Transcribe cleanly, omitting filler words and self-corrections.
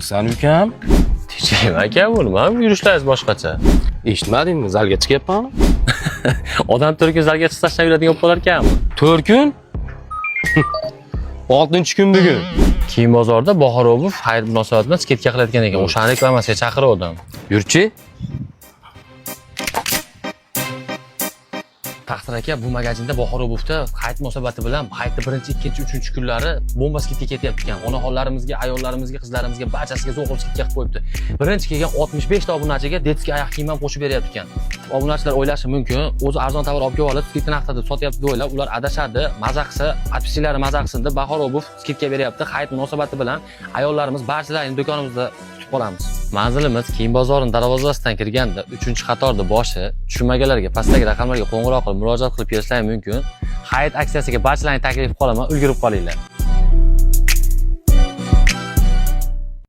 Kimsan ukam? Tinchlikmi aka, nima yurishlaringiz boshqacha? Eshitmadingmi? Zalga chiqyapman. Odam 4 kun zalga chiqib tashlayveradigan bo'lib qolar ekanmi? 4 kun? 6-kun bugun. Kiyim bozorda Bahor Obuf xayr munosabati bilan skidka qilayotgan ekan. O'shani reklamasiga chaqirdim. Yurchi? Taqdir aka, bu magazinda Bahor Obufda hayit munosabati bilan hayitning 1-2-3 kunlari bomba skidka ketyapti ekan. Onaxonlarimizga, ayollarimizga, qizlarimizga barchasiga zo'rg'ib skidka qilib qo'yibdi. Birinchi kelgan 65 ta obunachiga detskiy oyoq kiyim ham qo'shib beryapti ekan. Obunachilar o'ylashi mumkin, o'zi arzon tovar olib kelib olib, skidka narxida sotyapti deb o'ylab, ular adashadi. Maza qilsa, podpischilari maza qilsin deb Bahor Obuf skidka beryapti. Hayit munosabati bilan ayollarimiz barchalarini do'konimizda kutib qolamiz. Manzilimiz kiyim bozorining darvozasidan kirganda 3-qatorda boshi, tushunmaganlarga pastdagi raqamlarga qo'ng'iroq qilib murojaat qilib kelishlari mumkin. Hayit aksiyasiga barchalarni taklif qolaman, ulgurib qolinglar.